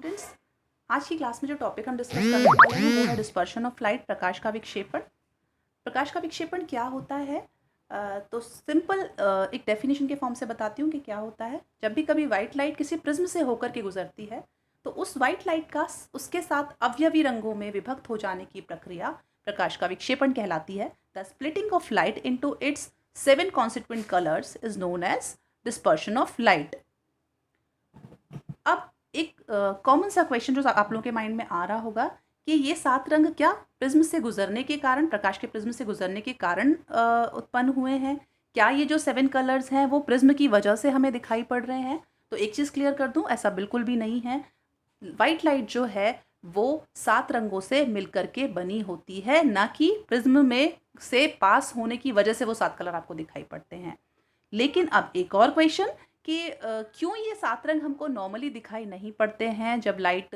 Students, आज की class में जो टॉपिक हम डिस्कस करने वाले हैं वो है डिस्पर्शन ऑफ लाइट, प्रकाश का विक्षेपण। प्रकाश का विक्षेपण क्या होता है? तो सिंपल एक डेफिनेशन के फॉर्म से बताती हूँ कि क्या होता है। जब भी कभी वाइट लाइट किसी प्रिज्म से होकर के गुजरती है तो उस वाइट लाइट का उसके साथ अवयवी रंगों में विभक्त हो जाने की प्रक्रिया प्रकाश का विक्षेपण कहलाती है। The splitting of light into its 7 constituent colours is known as dispersion of light. अब एक कॉमन सा क्वेश्चन जो आप लोगों के माइंड में आ रहा होगा कि ये 7 रंग क्या प्रिज्म से गुजरने के कारण, प्रकाश के प्रिज्म से गुजरने के कारण उत्पन्न हुए हैं? क्या ये जो 7 कलर्स हैं वो प्रिज्म की वजह से हमें दिखाई पड़ रहे हैं? तो एक चीज़ क्लियर कर दूं, ऐसा बिल्कुल भी नहीं है। वाइट लाइट जो है वो 7 रंगों से मिलकर के बनी होती है, ना कि प्रिज्म में से पास होने की वजह से वो 7 कलर आपको दिखाई पड़ते हैं। लेकिन अब एक और क्वेश्चन कि क्यों ये 7 रंग हमको नॉर्मली दिखाई नहीं पड़ते हैं जब लाइट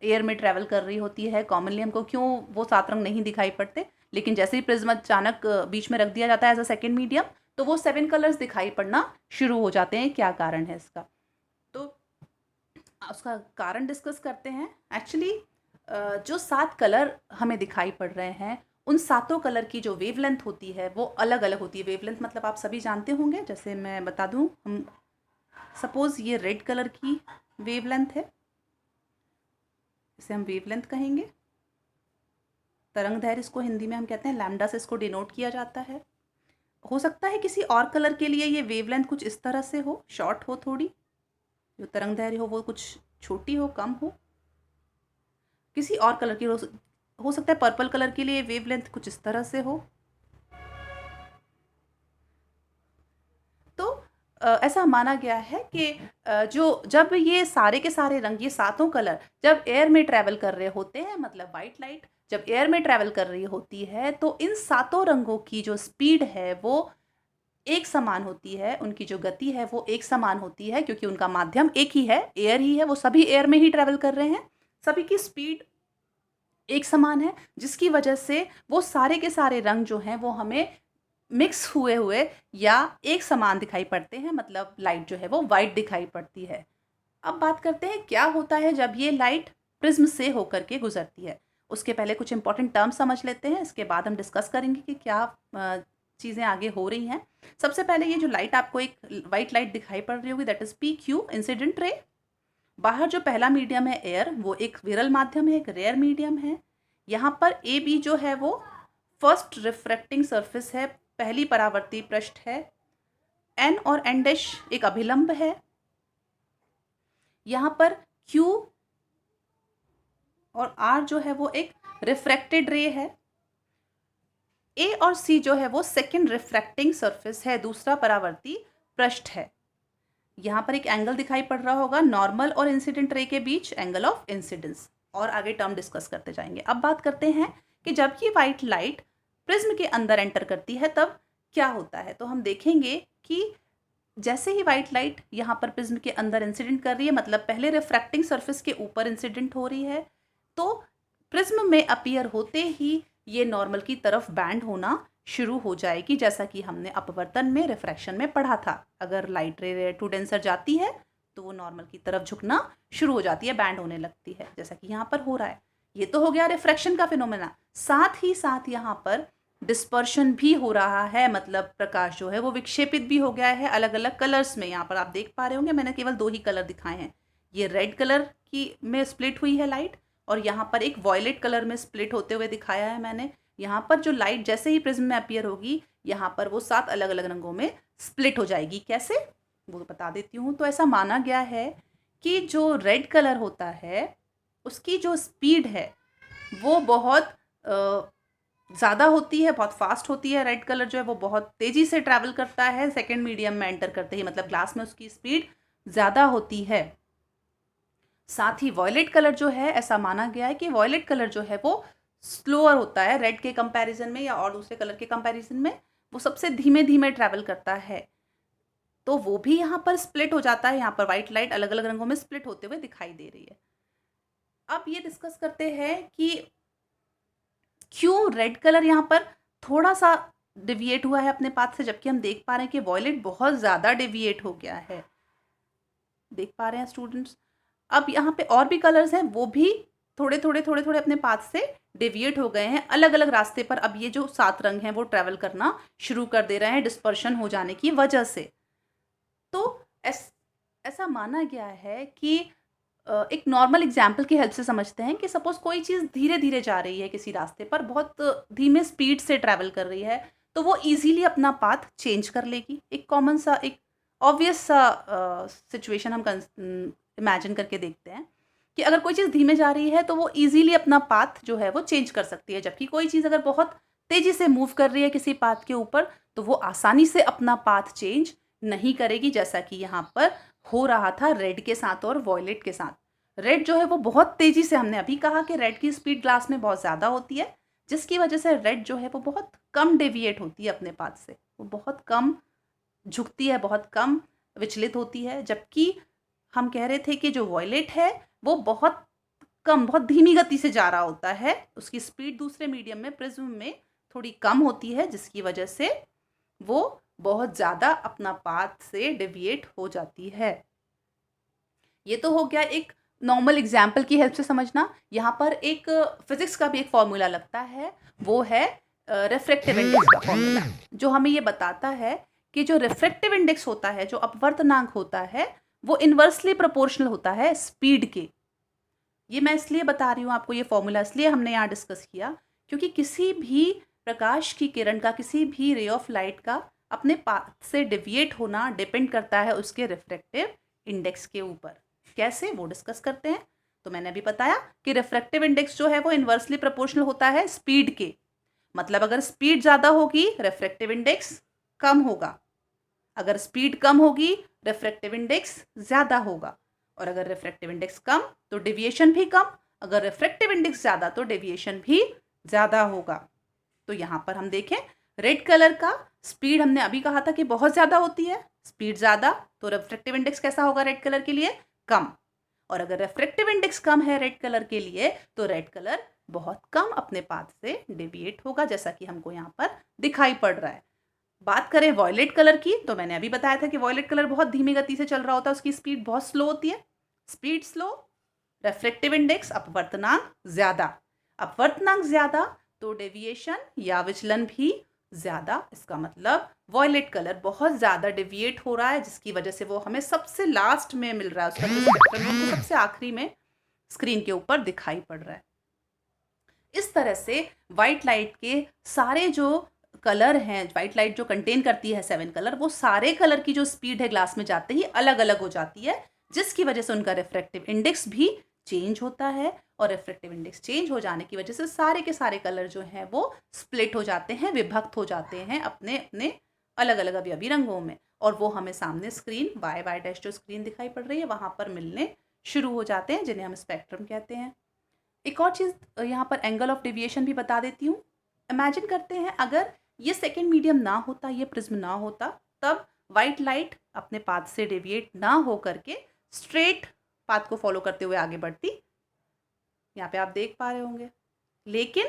एयर में ट्रैवल कर रही होती है? कॉमनली हमको क्यों वो 7 रंग नहीं दिखाई पड़ते, लेकिन जैसे ही प्रिज्म अचानक बीच में रख दिया जाता है एज अ सेकेंड मीडियम तो वो 7 कलर्स दिखाई पड़ना शुरू हो जाते हैं। क्या कारण है इसका? तो उसका कारण डिस्कस करते हैं। एक्चुअली जो 7 कलर हमें दिखाई पड़ रहे हैं उन 7 कलर की जो वेवलेंथ होती है वो अलग अलग होती है। वेवलेंथ मतलब आप सभी जानते होंगे, जैसे मैं बता दूं, हम सपोज ये रेड कलर की वेवलेंथ है, इसे हम वेवलेंथ कहेंगे। तरंग दैर्घ्य इसको हिंदी में हम कहते हैं लैम्डा से इसको डिनोट किया जाता है। हो सकता है किसी और कलर के लिए ये वेवलेंथ कुछ इस तरह से हो, शॉर्ट हो, थोड़ी जो तरंग दैर्घ्य हो वो कुछ छोटी हो, कम हो। किसी और कलर की हो सकता है पर्पल कलर के लिए वेवलेंथ कुछ इस तरह से हो। तो ऐसा माना गया है कि जब ये सारे के सारे रंग, ये 7 कलर जब एयर में ट्रैवल कर रहे होते हैं, मतलब वाइट लाइट जब एयर में ट्रैवल कर रही होती है तो इन 7 रंगों की जो स्पीड है वो एक समान होती है, उनकी जो गति है वो एक समान होती है, क्योंकि उनका माध्यम एक ही है, एयर ही है, वो सभी एयर में ही ट्रैवल कर रहे हैं, सभी की स्पीड एक समान है, जिसकी वजह से वो सारे के सारे रंग जो हैं वो हमें मिक्स हुए हुए या एक समान दिखाई पड़ते हैं, मतलब लाइट जो है वो वाइट दिखाई पड़ती है। अब बात करते हैं क्या होता है जब ये लाइट प्रिज्म से होकर के गुजरती है। उसके पहले कुछ इंपॉर्टेंट टर्म्स समझ लेते हैं, इसके बाद हम डिस्कस करेंगे कि क्या चीज़ें आगे हो रही हैं। सबसे पहले ये जो लाइट आपको एक वाइट लाइट दिखाई पड़ रही होगी, that is P Q incident ray. बाहर जो पहला मीडियम है एयर, वो एक विरल माध्यम है, एक रेयर मीडियम है। यहाँ पर ए बी जो है वो फर्स्ट रिफ्रैक्टिंग सरफेस है, पहली परावर्ती पृष्ठ है। एन और एन डैश एक अभिलंब है। यहाँ पर क्यू और आर जो है वो एक रिफ्रैक्टेड रे है। ए और सी जो है वो सेकेंड रिफ्रैक्टिंग सरफेस है, दूसरा परावर्ती पृष्ठ है। यहाँ पर एक एंगल दिखाई पड़ रहा होगा नॉर्मल और इंसिडेंट रे के बीच, एंगल ऑफ इंसिडेंस, और आगे टर्म डिस्कस करते जाएंगे। अब बात करते हैं कि जब ये वाइट लाइट प्रिज्म के अंदर एंटर करती है तब क्या होता है। तो हम देखेंगे कि जैसे ही वाइट लाइट यहाँ पर प्रिज्म के अंदर इंसिडेंट कर रही है, मतलब पहले रिफ्रैक्टिंग सरफेस के ऊपर इंसिडेंट हो रही है, तो प्रिज्म में अपीयर होते ही ये नॉर्मल की तरफ बैंड होना शुरू हो जाएगी, जैसा कि हमने अपवर्तन में, रिफ्रैक्शन में पढ़ा था। अगर लाइट रे टू डेंसर जाती है तो वो नॉर्मल की तरफ झुकना शुरू हो जाती है, बैंड होने लगती है, जैसा कि यहाँ पर हो रहा है। ये तो हो गया रिफ्रैक्शन का फिनोमेना। साथ ही साथ यहाँ पर डिस्पर्शन भी हो रहा है, मतलब प्रकाश जो है वो विक्षेपित भी हो गया है अलग अलग कलर्स में। यहाँ पर आप देख पा रहे होंगे मैंने केवल 2 ही कलर दिखाए हैं। ये रेड कलर की में स्प्लिट हुई है लाइट, और यहाँ पर एक वॉयलेट कलर में स्प्लिट होते हुए दिखाया है मैंने। यहाँ पर जो लाइट जैसे ही प्रिज्म में अपीयर होगी, यहाँ पर वो 7 अलग अलग रंगों में स्प्लिट हो जाएगी। कैसे, वो बता देती हूँ। तो ऐसा माना गया है कि जो रेड कलर होता है उसकी जो स्पीड है वो बहुत ज़्यादा होती है, बहुत फास्ट होती है। रेड कलर जो है वो बहुत तेज़ी से ट्रैवल करता है सेकेंड मीडियम में एंटर करते ही, मतलब ग्लास में उसकी स्पीड ज़्यादा होती है। साथ ही वॉयलेट कलर जो है, ऐसा माना गया है कि वॉयलेट कलर जो है वो स्लोअर होता है रेड के कंपैरिजन में, या और दूसरे कलर के कंपैरिजन में वो सबसे धीमे धीमे ट्रैवल करता है। तो वो भी यहाँ पर स्प्लिट हो जाता है। यहाँ पर वाइट लाइट अलग अलग रंगों में स्प्लिट होते हुए दिखाई दे रही है। अब ये डिस्कस करते हैं कि क्यों रेड कलर यहाँ पर थोड़ा सा डिविएट हुआ है अपने पाथ से, जबकि हम देख पा रहे हैं कि वॉयलेट बहुत ज़्यादा डिविएट हो गया है। देख पा रहे हैं स्टूडेंट्स? अब यहाँ पे और भी कलर्स हैं, वो भी थोड़े थोड़े अपने पाथ से डेविएट हो गए हैं अलग अलग रास्ते पर। अब ये जो 7 रंग हैं वो ट्रैवल करना शुरू कर दे रहे हैं डिस्पर्शन हो जाने की वजह से। तो ऐसा माना गया है कि एक नॉर्मल एग्जाम्पल की हेल्प से समझते हैं कि सपोज कोई चीज़ धीरे धीरे जा रही है किसी रास्ते पर, बहुत धीमे स्पीड से ट्रैवल कर रही है, तो वो इजीली अपना पाथ चेंज कर लेगी। एक कॉमन सा, एक ऑब्वियस सा सिचुएशन हम इमेजिन करके देखते हैं कि अगर कोई चीज़ धीमे जा रही है तो वो इजीली अपना पाथ जो है वो चेंज कर सकती है, जबकि कोई चीज़ अगर बहुत तेज़ी से मूव कर रही है किसी पाथ के ऊपर तो वो आसानी से अपना पाथ चेंज नहीं करेगी, जैसा कि यहाँ पर हो रहा था रेड के साथ और वॉयलेट के साथ। रेड जो है वो बहुत तेज़ी से, हमने अभी कहा कि रेड की स्पीड ग्लास में बहुत ज़्यादा होती है, जिसकी वजह से रेड जो है वो बहुत कम डेविएट होती है अपने पाथ से, वो बहुत कम झुकती है, बहुत कम विचलित होती है। जबकि हम कह रहे थे कि जो वॉयलेट है वो बहुत कम, बहुत धीमी गति से जा रहा होता है, उसकी स्पीड दूसरे मीडियम में, प्रिज्म में थोड़ी कम होती है, जिसकी वजह से वो बहुत ज़्यादा अपना पाथ से डेविएट हो जाती है। ये तो हो गया एक नॉर्मल एग्जाम्पल की हेल्प से समझना। यहाँ पर एक फिजिक्स का भी एक फॉर्मूला लगता है, वो है रिफ्रैक्टिव इंडेक्स का फॉर्मूला, जो हमें ये बताता है कि जो रिफ्रैक्टिव इंडेक्स होता है, जो अपवर्तनांक होता है, वो इन्वर्सली प्रोपोर्शनल होता है स्पीड के। ये मैं इसलिए बता रही हूँ आपको, ये फॉर्मूला इसलिए हमने यहाँ डिस्कस किया क्योंकि किसी भी प्रकाश की किरण का, किसी भी रे ऑफ लाइट का अपने पाथ से डेविएट होना डिपेंड करता है उसके रिफ्रैक्टिव इंडेक्स के ऊपर। कैसे, वो डिस्कस करते हैं। तो मैंने अभी बताया कि रिफ्रैक्टिव इंडेक्स जो है वो इन्वर्सली प्रोपोर्शनल होता है स्पीड के। मतलब अगर स्पीड ज़्यादा होगी रिफ्रैक्टिव इंडेक्स कम होगा, अगर स्पीड कम होगी रिफ्रैक्टिव इंडेक्स ज़्यादा होगा, और अगर रिफ्रैक्टिव इंडेक्स कम तो डेविएशन भी कम, अगर रिफ्रैक्टिव इंडेक्स ज़्यादा तो डेविएशन भी ज़्यादा होगा। तो यहाँ पर हम देखें रेड कलर का स्पीड, हमने अभी कहा था कि बहुत ज़्यादा होती है, स्पीड ज़्यादा, तो रिफ्रैक्टिव इंडेक्स कैसा होगा रेड कलर के लिए, कम। और अगर रिफ्रैक्टिव इंडेक्स कम है रेड कलर के लिए तो रेड कलर बहुत कम अपने पाथ से डेविएट होगा, जैसा कि हमको यहाँ पर दिखाई पड़ रहा है। बात करें वॉयलेट कलर की, तो मैंने अभी बताया था कि वॉयलेट कलर बहुत धीमी गति से चल रहा होता है, उसकी स्पीड बहुत स्लो होती है। स्पीड स्लो, रिफ्रैक्टिव इंडेक्स अपवर्तनांक ज़्यादा, अपवर्तनांक ज़्यादा तो डेविएशन या विचलन भी ज़्यादा। इसका मतलब वॉयलेट कलर बहुत ज़्यादा डेविएट हो रहा है, जिसकी वजह से वो हमें सबसे लास्ट में मिल रहा है, उसका जो स्पेक्ट्रम है वो सबसे आखिरी में स्क्रीन के ऊपर दिखाई पड़ रहा है। इस तरह से वाइट लाइट के सारे जो कलर हैं, वाइट लाइट जो कंटेन करती है 7 कलर, वो सारे कलर की जो स्पीड है ग्लास में जाते ही अलग अलग हो जाती है, जिसकी वजह से उनका रिफ्रैक्टिव इंडेक्स भी चेंज होता है, और रिफ्रैक्टिव इंडेक्स चेंज हो जाने की वजह से सारे के सारे कलर जो हैं वो स्प्लिट हो जाते हैं, विभक्त हो जाते हैं अपने अपने अलग अलग अवयवी रंगों में, और वो हमें सामने स्क्रीन वाई डैश जो स्क्रीन दिखाई पड़ रही है वहाँ पर मिलने शुरू हो जाते हैं, जिन्हें हम स्पेक्ट्रम कहते हैं। एक और चीज़ यहाँ पर एंगल ऑफ डेविएशन भी बता देती हूँ। इमेजिन करते हैं अगर ये सेकेंड मीडियम ना होता, ये प्रिज्म ना होता, तब वाइट लाइट अपने पाथ से डेविएट ना हो करके स्ट्रेट पाथ को फॉलो करते हुए आगे बढ़ती, यहाँ पे आप देख पा रहे होंगे। लेकिन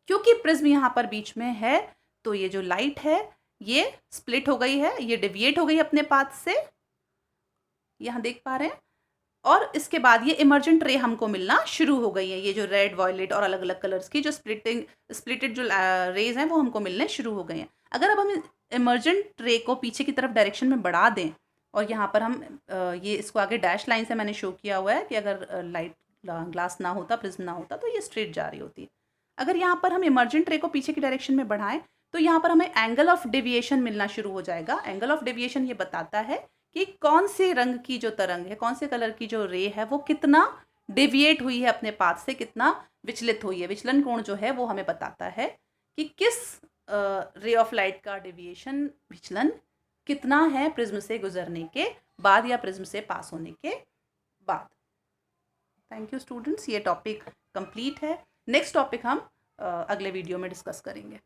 क्योंकि प्रिज्म यहाँ पर बीच में है तो ये जो लाइट है ये स्प्लिट हो गई है, ये डेविएट हो गई अपने पाथ से, यहाँ देख पा रहे हैं। और इसके बाद ये इमर्जेंट रे हमको मिलना शुरू हो गई है, ये जो रेड, वॉयलेट और अलग अलग कलर्स की जो स्प्लिटेड जो रेज हैं वो हमको मिलने शुरू हो गई हैं। अगर अब हम इमर्जेंट रे को पीछे की तरफ डायरेक्शन में बढ़ा दें, और यहाँ पर हम ये इसको आगे डैश लाइन से मैंने शो किया हुआ है कि अगर लाइट ग्लास ना होता, प्रिज्म ना होता, तो ये स्ट्रेट जा रही होती। अगर यहाँ पर हम इमर्जेंट रे को पीछे की डायरेक्शन में बढ़ाएं तो यहाँ पर हमें एंगल ऑफ डेविएशन मिलना शुरू हो जाएगा। एंगल ऑफ डेविएशन ये बताता है कि कौन से रंग की जो तरंग है, कौन से कलर की जो रे है वो कितना डेविएट हुई है अपने पाथ से, कितना विचलित हुई है। विचलन कोण जो है वो हमें बताता है कि किस रे ऑफ लाइट का डेविएशन, विचलन कितना है प्रिज्म से गुजरने के बाद या प्रिज्म से पास होने के बाद। थैंक यू स्टूडेंट्स, ये टॉपिक कंप्लीट है। नेक्स्ट टॉपिक हम अगले वीडियो में डिस्कस करेंगे।